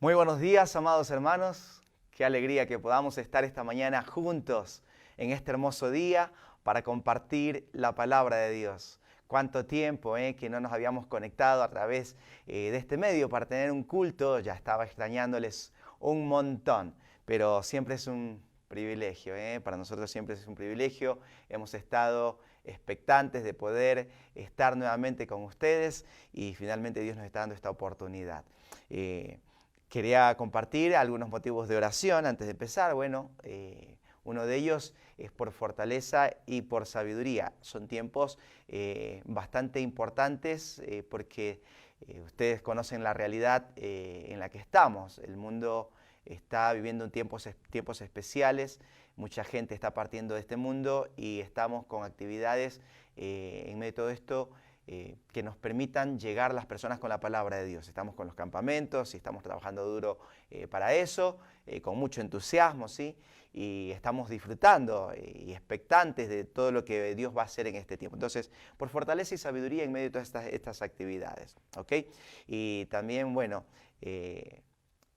Muy buenos días, amados hermanos. Qué alegría que podamos estar esta mañana juntos en este hermoso día para compartir la palabra de Dios. Cuánto tiempo que no nos habíamos conectado a través de este medio para tener un culto. Ya estaba extrañándoles un montón, pero siempre es un privilegio. Para nosotros siempre es un privilegio. Hemos estado expectantes de poder estar nuevamente con ustedes y finalmente Dios nos está dando esta oportunidad. Quería compartir algunos motivos de oración antes de empezar. Bueno, uno de ellos es por fortaleza y por sabiduría. Son tiempos bastante importantes porque ustedes conocen la realidad en la que estamos. El mundo está viviendo tiempos especiales, mucha gente está partiendo de este mundo y estamos con actividades en medio de todo esto que nos permitan llegar a las personas con la palabra de Dios. Estamos con los campamentos y estamos trabajando duro para eso, con mucho entusiasmo, ¿sí? Y estamos disfrutando y expectantes de todo lo que Dios va a hacer en este tiempo. Entonces, por fortaleza y sabiduría en medio de todas estas actividades, ¿ok? Y también, bueno,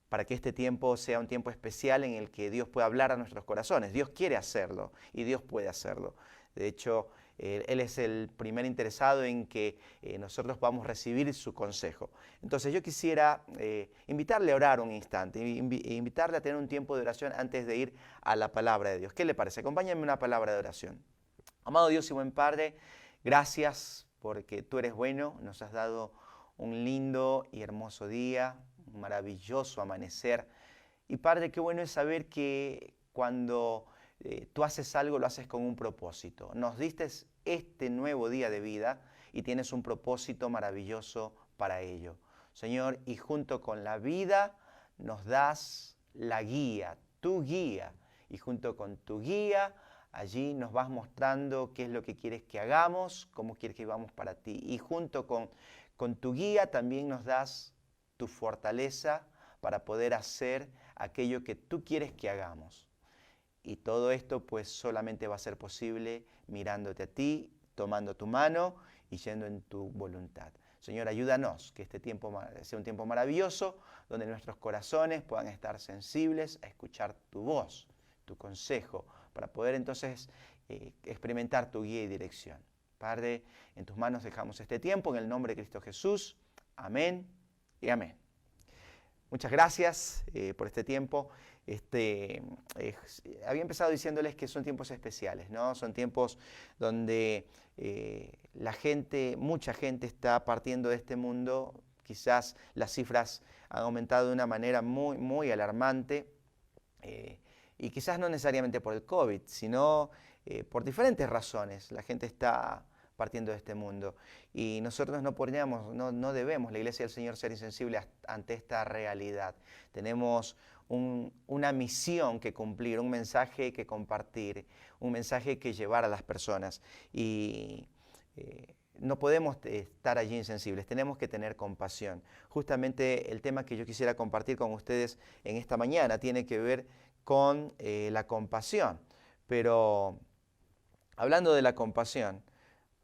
para que este tiempo sea un tiempo especial en el que Dios pueda hablar a nuestros corazones. Dios quiere hacerlo y Dios puede hacerlo. De hecho, Él es el primer interesado en que nosotros podamos recibir su consejo. Entonces yo quisiera invitarle a orar un instante, invitarle a tener un tiempo de oración antes de ir a la palabra de Dios. ¿Qué le parece? Acompáñame en una palabra de oración. Amado Dios y buen Padre, gracias porque tú eres bueno, nos has dado un lindo y hermoso día, un maravilloso amanecer. Y Padre, qué bueno es saber que cuando tú haces algo, lo haces con un propósito. Nos diste este nuevo día de vida y tienes un propósito maravilloso para ello. Señor, y junto con la vida nos das la guía, tu guía. Y junto con tu guía, allí nos vas mostrando qué es lo que quieres que hagamos, cómo quieres que vivamos para ti. Y junto con tu guía también nos das tu fortaleza para poder hacer aquello que tú quieres que hagamos. Y todo esto pues solamente va a ser posible mirándote a ti, tomando tu mano y yendo en tu voluntad. Señor, ayúdanos que este tiempo sea un tiempo maravilloso donde nuestros corazones puedan estar sensibles a escuchar tu voz, tu consejo, para poder entonces experimentar tu guía y dirección. Padre, en tus manos dejamos este tiempo en el nombre de Cristo Jesús. Amén y amén. Muchas gracias por este tiempo. Había empezado diciéndoles que son tiempos especiales, ¿no? Son tiempos donde mucha gente está partiendo de este mundo. Quizás las cifras han aumentado de una manera muy, muy alarmante. Y quizás no necesariamente por el COVID, sino por diferentes razones. La gente está partiendo de este mundo. Y nosotros no debemos, la Iglesia del Señor, ser insensible ante esta realidad. Tenemos una misión que cumplir, un mensaje que compartir, un mensaje que llevar a las personas. Y no podemos estar allí insensibles, tenemos que tener compasión. Justamente el tema que yo quisiera compartir con ustedes en esta mañana tiene que ver con la compasión. Pero hablando de la compasión,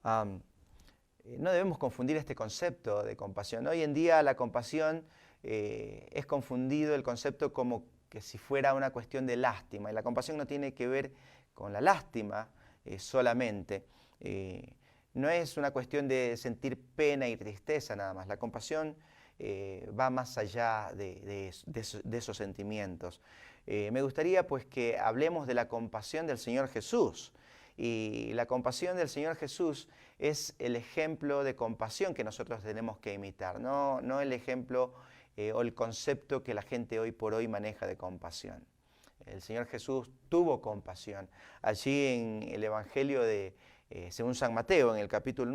no debemos confundir este concepto de compasión. Hoy en día la compasión es confundido el concepto como que si fuera una cuestión de lástima. Y la compasión no tiene que ver con la lástima solamente. No es una cuestión de sentir pena y tristeza nada más. La compasión va más allá de esos sentimientos. Me gustaría pues que hablemos de la compasión del Señor Jesús. Y la compasión del Señor Jesús es el ejemplo de compasión que nosotros tenemos que imitar, no el ejemplo o el concepto que la gente hoy por hoy maneja de compasión. El Señor Jesús tuvo compasión. Allí en el Evangelio según San Mateo, en el capítulo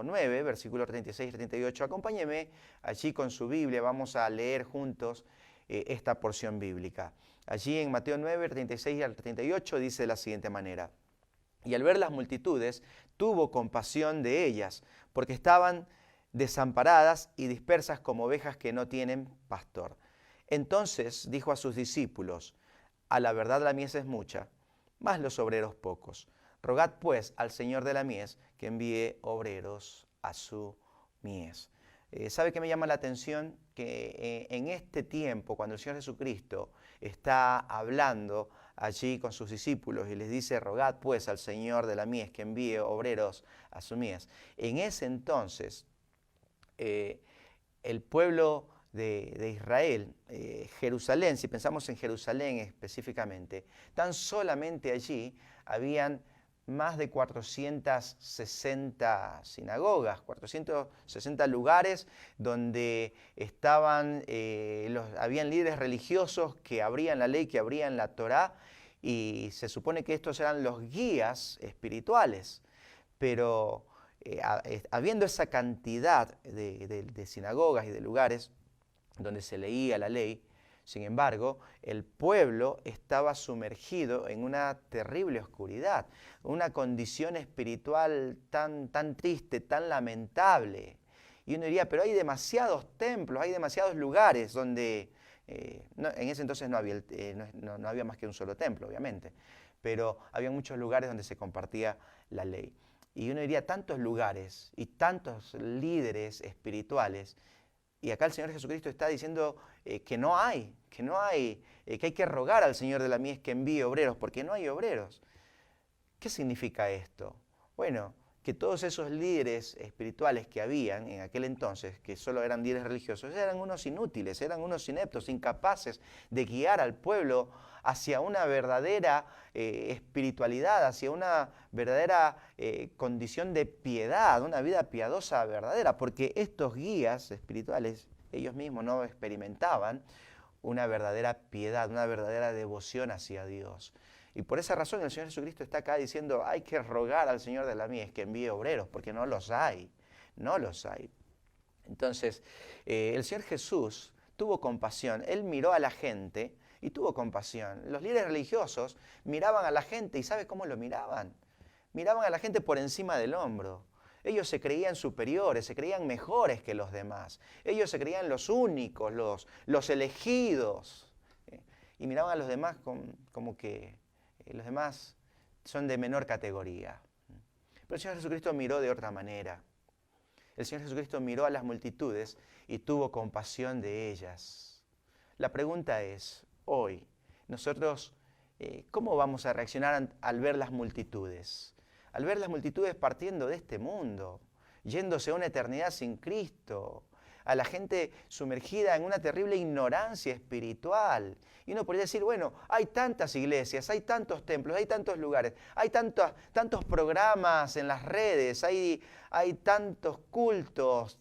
9, versículos 36 y 38, acompáñeme allí con su Biblia, vamos a leer juntos esta porción bíblica. Allí en Mateo 9, 36 al 38 dice de la siguiente manera: y al ver las multitudes, tuvo compasión de ellas, porque estaban desamparadas y dispersas como ovejas que no tienen pastor. Entonces dijo a sus discípulos: a la verdad la mies es mucha, mas los obreros pocos. Rogad pues al Señor de la mies que envíe obreros a su mies. ¿Sabe qué me llama la atención? Que en este tiempo, cuando el Señor Jesucristo está hablando allí con sus discípulos y les dice, rogad pues al Señor de la mies que envíe obreros a su mies. En ese entonces, el pueblo de Israel, Jerusalén, si pensamos en Jerusalén específicamente, tan solamente allí habían más de 460 sinagogas, 460 lugares donde estaban, habían líderes religiosos que abrían la ley, que abrían la Torá, y se supone que estos eran los guías espirituales. Pero habiendo esa cantidad de sinagogas y de lugares donde se leía la ley, sin embargo, el pueblo estaba sumergido en una terrible oscuridad, una condición espiritual tan triste, tan lamentable. Y uno diría, pero hay demasiados templos, hay demasiados lugares donde... en ese entonces no había más que un solo templo, obviamente, pero había muchos lugares donde se compartía la ley. Y uno diría, tantos lugares y tantos líderes espirituales. Y acá el Señor Jesucristo está diciendo que hay que rogar al Señor de la mies que envíe obreros, porque no hay obreros. ¿Qué significa esto? Bueno, que todos esos líderes espirituales que habían en aquel entonces, que solo eran líderes religiosos, eran unos inútiles, eran unos ineptos, incapaces de guiar al pueblo hacia una verdadera espiritualidad, hacia una verdadera condición de piedad, una vida piadosa verdadera, porque estos guías espirituales, ellos mismos no experimentaban una verdadera piedad, una verdadera devoción hacia Dios. Y por esa razón el Señor Jesucristo está acá diciendo, hay que rogar al Señor de la mies que envíe obreros, porque no los hay, no los hay. Entonces, el Señor Jesús tuvo compasión, Él miró a la gente y tuvo compasión. Los líderes religiosos miraban a la gente y ¿sabe cómo lo miraban? Miraban a la gente por encima del hombro. Ellos se creían superiores, se creían mejores que los demás. Ellos se creían los únicos, los elegidos. Y miraban a los demás como que los demás son de menor categoría. Pero el Señor Jesucristo miró de otra manera. El Señor Jesucristo miró a las multitudes y tuvo compasión de ellas. La pregunta es, hoy, nosotros, ¿cómo vamos a reaccionar al ver las multitudes? Al ver las multitudes partiendo de este mundo, yéndose a una eternidad sin Cristo, a la gente sumergida en una terrible ignorancia espiritual. Y uno podría decir, bueno, hay tantas iglesias, hay tantos templos, hay tantos lugares, hay tantos programas en las redes, hay tantos cultos.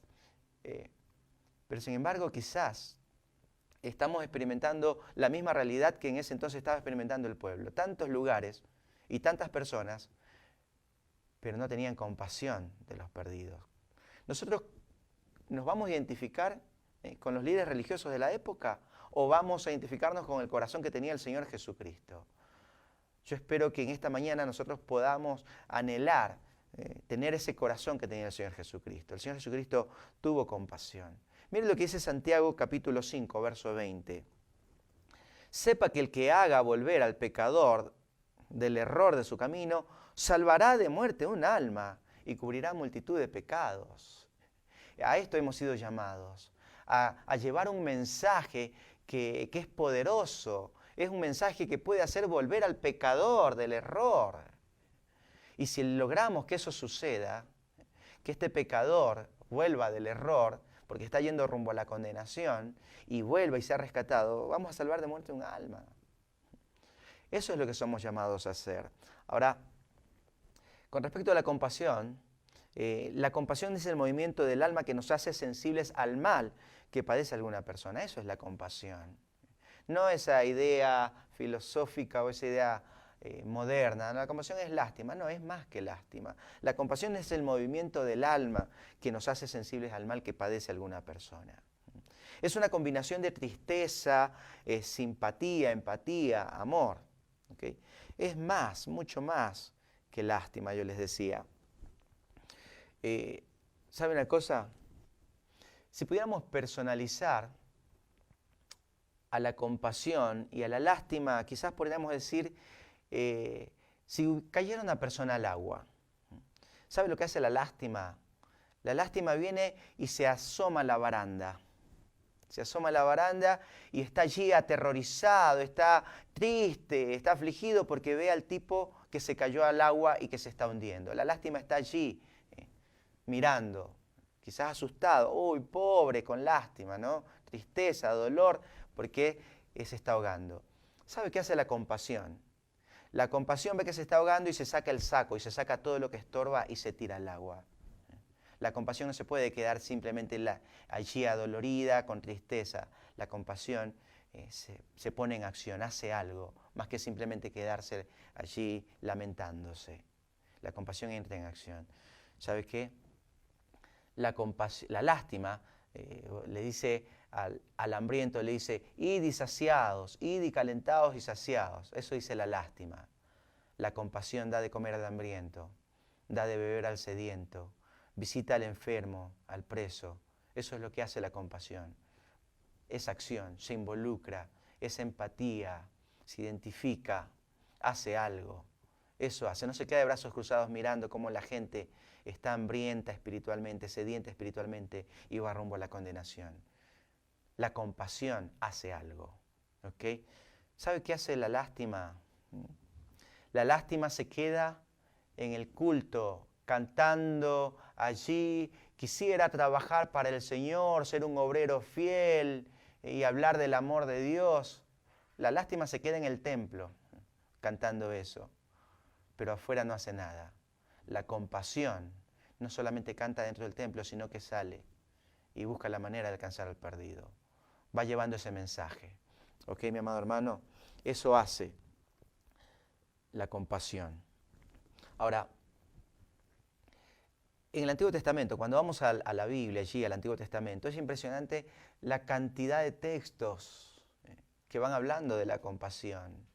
Pero sin embargo, quizás estamos experimentando la misma realidad que en ese entonces estaba experimentando el pueblo. Tantos lugares y tantas personas, pero no tenían compasión de los perdidos. Nosotros ¿nos vamos a identificar con los líderes religiosos de la época o vamos a identificarnos con el corazón que tenía el Señor Jesucristo? Yo espero que en esta mañana nosotros podamos anhelar tener ese corazón que tenía el Señor Jesucristo. El Señor Jesucristo tuvo compasión. Miren lo que dice Santiago capítulo 5, verso 20. Sepa que el que haga volver al pecador del error de su camino, salvará de muerte un alma y cubrirá multitud de pecados. A esto hemos sido llamados, a llevar un mensaje que es poderoso, es un mensaje que puede hacer volver al pecador del error. Y si logramos que eso suceda, que este pecador vuelva del error, porque está yendo rumbo a la condenación, y vuelva y sea rescatado, vamos a salvar de muerte un alma. Eso es lo que somos llamados a hacer. Ahora, con respecto a la compasión es el movimiento del alma que nos hace sensibles al mal que padece alguna persona. Eso es la compasión. No esa idea filosófica o esa idea moderna. La compasión es lástima. No, es más que lástima. La compasión es el movimiento del alma que nos hace sensibles al mal que padece alguna persona. Es una combinación de tristeza, simpatía, empatía, amor. ¿Okay? Es más, mucho más que lástima, yo les decía. ¿Saben una cosa? Si pudiéramos personalizar a la compasión y a la lástima, quizás podríamos decir, si cayera una persona al agua, ¿sabe lo que hace la lástima? La lástima viene y se asoma a la baranda. Se asoma a la baranda y está allí aterrorizado, está triste, está afligido porque ve al tipo que se cayó al agua y que se está hundiendo. La lástima está allí, mirando, quizás asustado. Uy, pobre, con lástima, ¿no? Tristeza, dolor, porque se está ahogando. ¿Sabe qué hace la compasión? La compasión ve que se está ahogando y se saca el saco y se saca todo lo que estorba y se tira al agua. La compasión no se puede quedar simplemente allí adolorida, con tristeza. La compasión se pone en acción, hace algo, más que simplemente quedarse allí lamentándose. La compasión entra en acción. ¿Sabe qué? La lástima le dice al hambriento, le dice, id y saciados, id y calentados y saciados. Eso dice la lástima. La compasión da de comer al hambriento, da de beber al sediento, visita al enfermo, al preso. Eso es lo que hace la compasión. Es acción, se involucra, es empatía, se identifica, hace algo. Eso hace, no se queda de brazos cruzados mirando cómo la gente está hambrienta espiritualmente, sedienta espiritualmente y va rumbo a la condenación. La compasión hace algo. ¿Ok? ¿Sabe qué hace la lástima? La lástima se queda en el culto, cantando allí. Quisiera trabajar para el Señor, ser un obrero fiel y hablar del amor de Dios. La lástima se queda en el templo, cantando eso, pero afuera no hace nada. La compasión no solamente canta dentro del templo, sino que sale y busca la manera de alcanzar al perdido. Va llevando ese mensaje. ¿Ok, mi amado hermano? Eso hace la compasión. Ahora, en el Antiguo Testamento, cuando vamos a la Biblia, allí al Antiguo Testamento, es impresionante la cantidad de textos que van hablando de la compasión,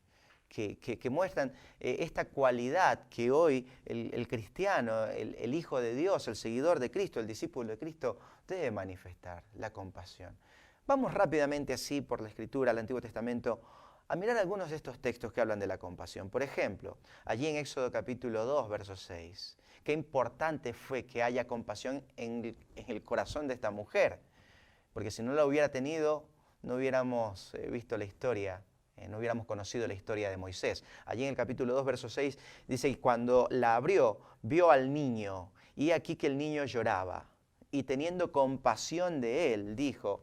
que muestran esta cualidad que hoy el cristiano, el Hijo de Dios, el seguidor de Cristo, el discípulo de Cristo, debe manifestar, la compasión. Vamos rápidamente así por la Escritura, al Antiguo Testamento, a mirar algunos de estos textos que hablan de la compasión. Por ejemplo, allí en Éxodo capítulo 2, verso 6. Qué importante fue que haya compasión en el corazón de esta mujer, porque si no la hubiera tenido, no hubiéramos visto la historia, no hubiéramos conocido la historia de Moisés. Allí en el capítulo 2, verso 6, dice, y cuando la abrió, vio al niño, y aquí que el niño lloraba, y teniendo compasión de él, dijo,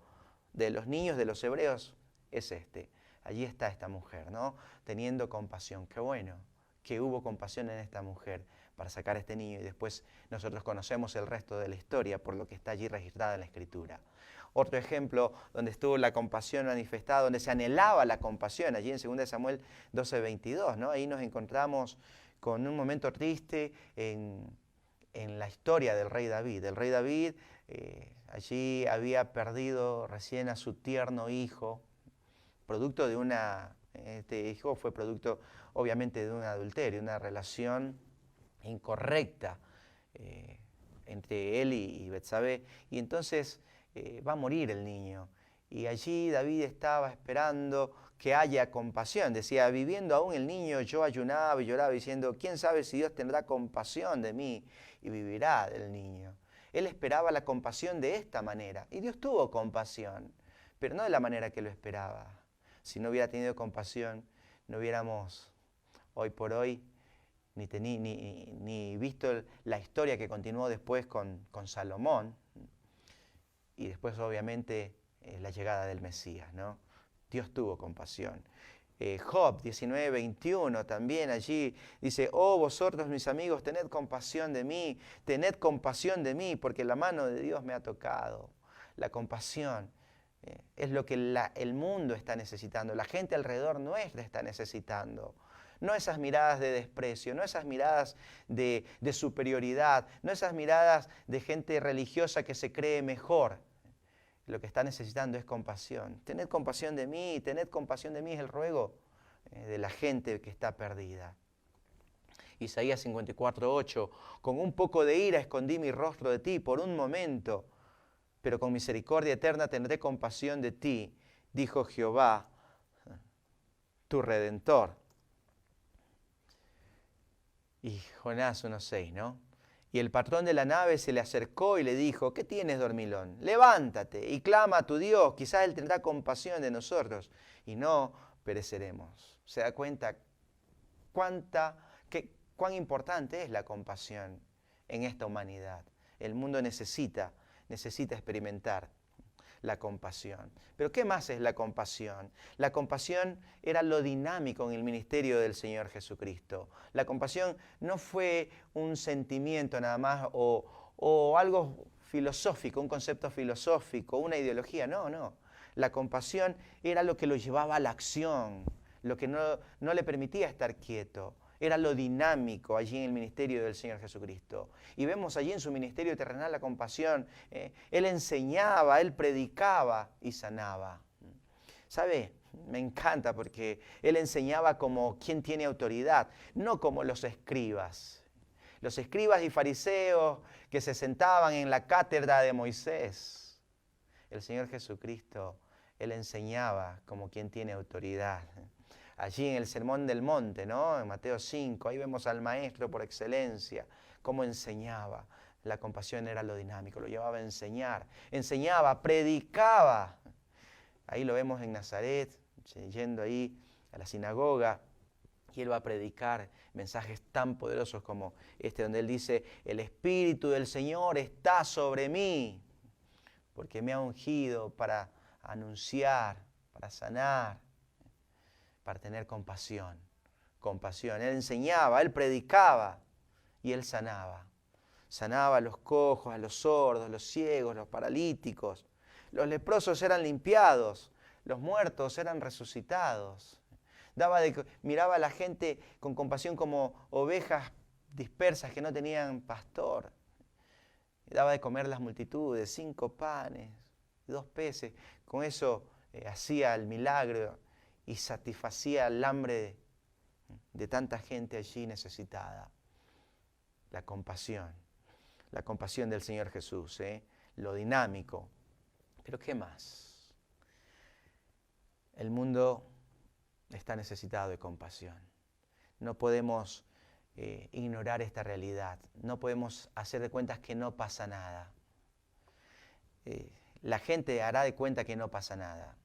de los niños de los hebreos, es este. Allí está esta mujer, ¿no? Teniendo compasión. Qué bueno que hubo compasión en esta mujer para sacar a este niño y después nosotros conocemos el resto de la historia por lo que está allí registrada en la Escritura. Otro ejemplo donde estuvo la compasión manifestada, donde se anhelaba la compasión, allí en 2 Samuel 12:22, ¿no? Ahí nos encontramos con un momento triste en la historia del rey David. El rey David allí había perdido recién a su tierno hijo, producto de este hijo fue producto obviamente de un adulterio, una relación incorrecta entre él y Betsabé. Y entonces va a morir el niño. Y allí David estaba esperando que haya compasión. Decía, viviendo aún el niño, yo ayunaba y lloraba diciendo, ¿quién sabe si Dios tendrá compasión de mí y vivirá del niño? Él esperaba la compasión de esta manera. Y Dios tuvo compasión, pero no de la manera que lo esperaba. Si no hubiera tenido compasión, no hubiéramos hoy por hoy ni visto la historia que continuó después con Salomón y después obviamente la llegada del Mesías, ¿no? Dios tuvo compasión. Job 19:21 también allí dice, oh vosotros mis amigos, tened compasión de mí, porque la mano de Dios me ha tocado. La compasión es lo que el mundo está necesitando, la gente alrededor nuestra está necesitando. No esas miradas de desprecio, no esas miradas de superioridad, no esas miradas de gente religiosa que se cree mejor. Lo que está necesitando es compasión. Tened compasión de mí es el ruego de la gente que está perdida. Isaías 54:8, con un poco de ira escondí mi rostro de ti por un momento, pero con misericordia eterna tendré compasión de ti, dijo Jehová, tu Redentor. Y Jonás 1:6, ¿no? Y el patrón de la nave se le acercó y le dijo, ¿qué tienes, dormilón? Levántate y clama a tu Dios, quizás Él tendrá compasión de nosotros y no pereceremos. ¿Se da cuenta cuán importante es la compasión en esta humanidad? El mundo necesita experimentar la compasión. Pero ¿qué más es la compasión? La compasión era lo dinámico en el ministerio del Señor Jesucristo. La compasión no fue un sentimiento nada más o algo filosófico, un concepto filosófico, una ideología. No, no. La compasión era lo que lo llevaba a la acción, lo que no le permitía estar quieto. Era lo dinámico allí en el ministerio del Señor Jesucristo. Y vemos allí en su ministerio terrenal la compasión. Él enseñaba, Él predicaba y sanaba. ¿Sabe? Me encanta porque Él enseñaba como quien tiene autoridad, no como los escribas. Los escribas y fariseos que se sentaban en la cátedra de Moisés. El Señor Jesucristo, Él enseñaba como quien tiene autoridad. Allí en el Sermón del Monte, ¿no? En Mateo 5, ahí vemos al Maestro por excelencia, cómo enseñaba. La compasión era lo dinámico, lo llevaba a enseñar. Enseñaba, predicaba. Ahí lo vemos en Nazaret, yendo ahí a la sinagoga, y Él va a predicar mensajes tan poderosos como este, donde Él dice, el Espíritu del Señor está sobre mí, porque me ha ungido para anunciar, para sanar, para tener compasión. Compasión. Él enseñaba, Él predicaba y Él sanaba. Sanaba a los cojos, a los sordos, los ciegos, los paralíticos. Los leprosos eran limpiados, los muertos eran resucitados. Miraba a la gente con compasión como ovejas dispersas que no tenían pastor. Daba de comer las multitudes, 5 panes, 2 peces. Con eso hacía el milagro y satisfacía el hambre de tanta gente allí necesitada. La compasión del Señor Jesús, lo dinámico. Pero ¿qué más? El mundo está necesitado de compasión. No podemos ignorar esta realidad. No podemos hacer de cuentas que no pasa nada. La gente hará de cuenta que no pasa nada.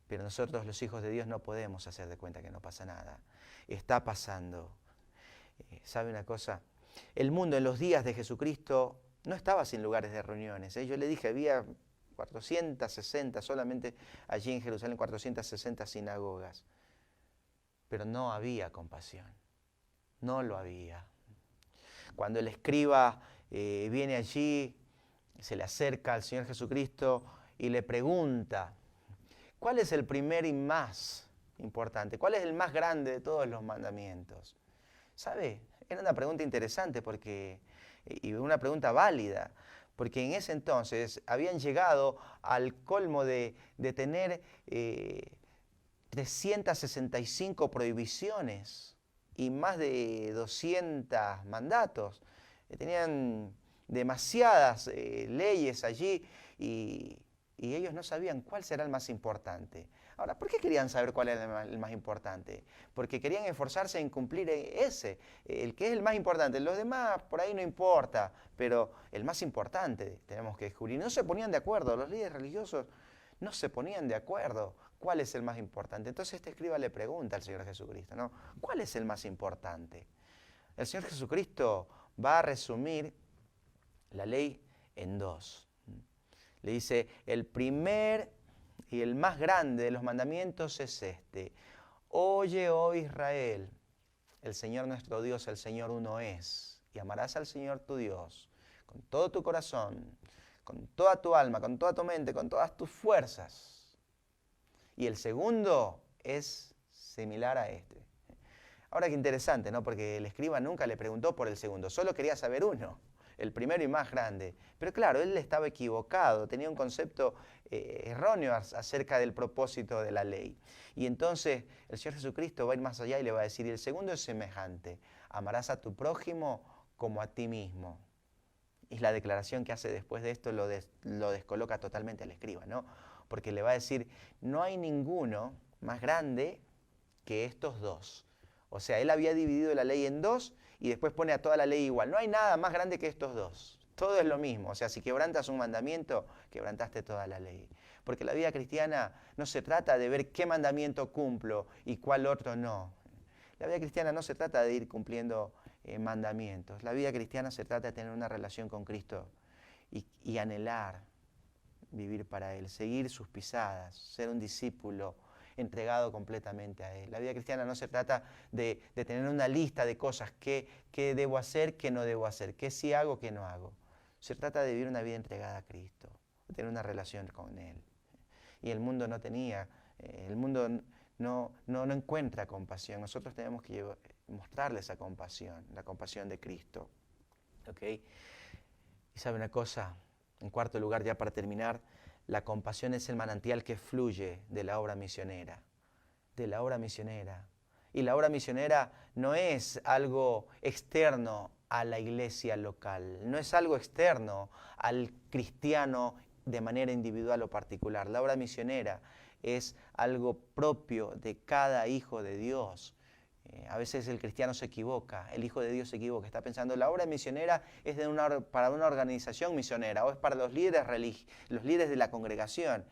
Pero nosotros, los hijos de Dios, no podemos hacer de cuenta que no pasa nada. Está pasando. ¿Sabe una cosa? El mundo en los días de Jesucristo no estaba sin lugares de reuniones. Yo le dije, había 460, solamente allí en Jerusalén, 460 sinagogas. Pero no había compasión. No lo había. Cuando el escriba viene allí, se le acerca al Señor Jesucristo y le pregunta, ¿cuál es el primer y más importante? ¿Cuál es el más grande de todos los mandamientos? ¿Sabe? Era una pregunta interesante y una pregunta válida, porque en ese entonces habían llegado al colmo de tener 365 prohibiciones y más de 200 mandatos. Tenían demasiadas leyes allí y ellos no sabían cuál será el más importante. Ahora, ¿por qué querían saber cuál era el más importante? Porque querían esforzarse en cumplir ese, el que es el más importante. Los demás por ahí no importa, pero el más importante tenemos que descubrir. No se ponían de acuerdo, los líderes religiosos no se ponían de acuerdo cuál es el más importante. Entonces este escriba le pregunta al Señor Jesucristo, ¿no? ¿Cuál es el más importante? El Señor Jesucristo va a resumir la ley en 2. Le dice, el primer y el más grande de los mandamientos es este. Oye, oh Israel, el Señor nuestro Dios, el Señor uno es. Y amarás al Señor tu Dios con todo tu corazón, con toda tu alma, con toda tu mente, con todas tus fuerzas. Y el segundo es similar a este. Ahora qué interesante, ¿no? Porque el escriba nunca le preguntó por el segundo, solo quería saber uno. El primero y más grande. Pero claro, él estaba equivocado, tenía un concepto erróneo acerca del propósito de la ley. Y entonces el Señor Jesucristo va a ir más allá y le va a decir, y el segundo es semejante, amarás a tu prójimo como a ti mismo. Y la declaración que hace después de esto lo descoloca totalmente al escriba, ¿no? Porque le va a decir, no hay ninguno más grande que estos dos. O sea, Él había dividido la ley en dos y después pone a toda la ley igual. No hay nada más grande que estos dos. Todo es lo mismo. O sea, si quebrantas un mandamiento, quebrantaste toda la ley. Porque la vida cristiana no se trata de ver qué mandamiento cumplo y cuál otro no. La vida cristiana no se trata de ir cumpliendo mandamientos. La vida cristiana se trata de tener una relación con Cristo y anhelar vivir para Él, seguir sus pisadas, ser un discípulo entregado completamente a Él. La vida cristiana no se trata de tener una lista de cosas que debo hacer, que no debo hacer, que sí hago, que no hago. Se trata de vivir una vida entregada a Cristo, de tener una relación con Él. Y el mundo no tenía, el mundo no encuentra compasión. Nosotros tenemos que mostrarle esa compasión, la compasión de Cristo. ¿Okay? Y sabe una cosa, en cuarto lugar, ya para terminar, la compasión es el manantial que fluye de la obra misionera. De la obra misionera. Y la obra misionera no es algo externo a la iglesia local, no es algo externo al cristiano de manera individual o particular. La obra misionera es algo propio de cada hijo de Dios. A veces el cristiano se equivoca, el hijo de Dios se equivoca, está pensando la obra misionera es para una organización misionera o es para los líderes de la congregación,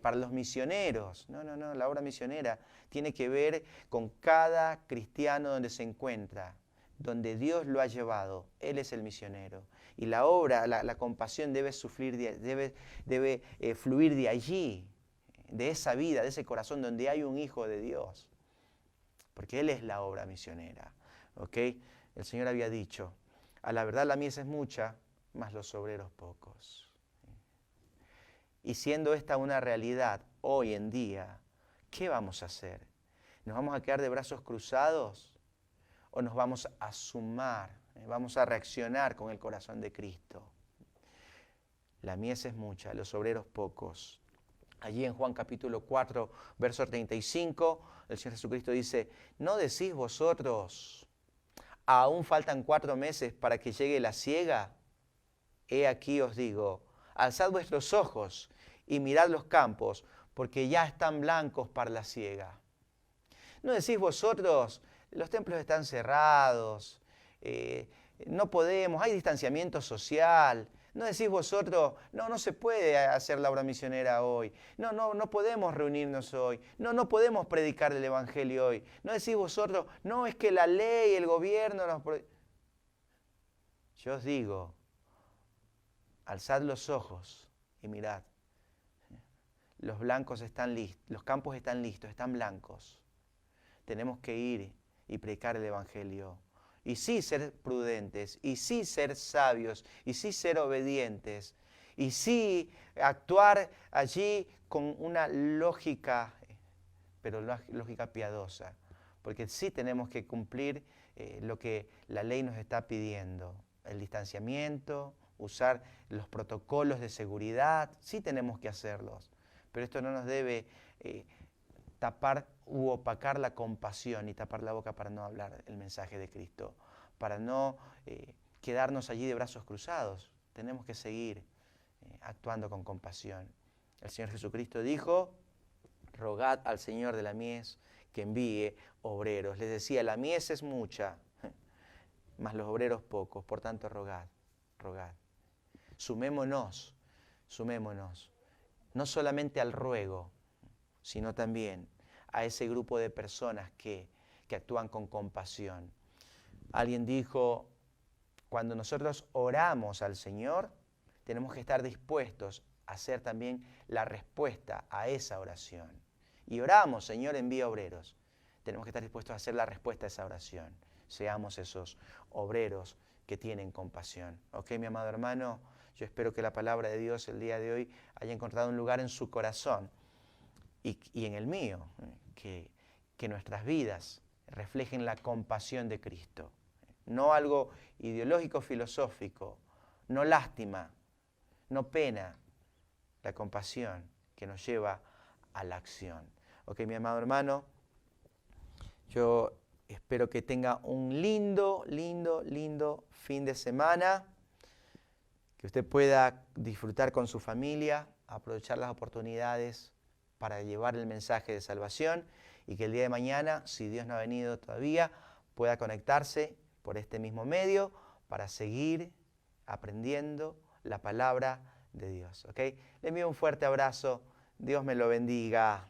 para los misioneros. No, la obra misionera tiene que ver con cada cristiano donde se encuentra, donde Dios lo ha llevado, Él es el misionero. Y la obra, la compasión debe fluir de allí, de esa vida, de ese corazón donde hay un hijo de Dios. Porque Él es la obra misionera. ¿Okay? El Señor había dicho, a la verdad la mies es mucha, mas los obreros pocos. Y siendo esta una realidad hoy en día, ¿qué vamos a hacer? ¿Nos vamos a quedar de brazos cruzados o nos vamos a sumar? Vamos a reaccionar con el corazón de Cristo. La mies es mucha, los obreros pocos. Allí en Juan capítulo 4, verso 35, el Señor Jesucristo dice, ¿no decís vosotros, aún faltan 4 meses para que llegue la siega? He aquí os digo, alzad vuestros ojos y mirad los campos, porque ya están blancos para la siega. ¿No decís vosotros, los templos están cerrados, no podemos, hay distanciamiento social? ¿No decís vosotros, no se puede hacer la obra misionera hoy? No podemos reunirnos hoy. No podemos predicar el Evangelio hoy. ¿No decís vosotros, no es que la ley, el gobierno nos... Yo os digo, alzad los ojos y mirad. Los blancos están listos, los campos están listos, están blancos. Tenemos que ir y predicar el Evangelio. Y sí ser prudentes, y sí ser sabios, y sí ser obedientes, y sí actuar allí con una lógica, pero lógica piadosa. Porque sí tenemos que cumplir lo que la ley nos está pidiendo. El distanciamiento, usar los protocolos de seguridad, sí tenemos que hacerlos. Pero esto no nos debe tapar u opacar la compasión y tapar la boca para no hablar el mensaje de Cristo, para no quedarnos allí de brazos cruzados. Tenemos que seguir actuando con compasión. El Señor Jesucristo dijo, rogad al Señor de la mies que envíe obreros. Les decía, la mies es mucha, mas los obreros pocos, por tanto rogad. Sumémonos, no solamente al ruego, sino también a ese grupo de personas que actúan con compasión. Alguien dijo, cuando nosotros oramos al Señor, tenemos que estar dispuestos a hacer también la respuesta a esa oración. Y oramos, Señor, envía obreros. Tenemos que estar dispuestos a hacer la respuesta a esa oración. Seamos esos obreros que tienen compasión. ¿Ok, mi amado hermano? Yo espero que la palabra de Dios el día de hoy haya encontrado un lugar en su corazón y en el mío, que nuestras vidas reflejen la compasión de Cristo. No algo ideológico, filosófico, no lástima, no pena, la compasión que nos lleva a la acción. Ok, mi amado hermano, yo espero que tenga un lindo fin de semana, que usted pueda disfrutar con su familia, aprovechar las oportunidades para llevar el mensaje de salvación y que el día de mañana, si Dios no ha venido todavía, pueda conectarse por este mismo medio para seguir aprendiendo la palabra de Dios. ¿Ok? Le envío un fuerte abrazo. Dios me lo bendiga.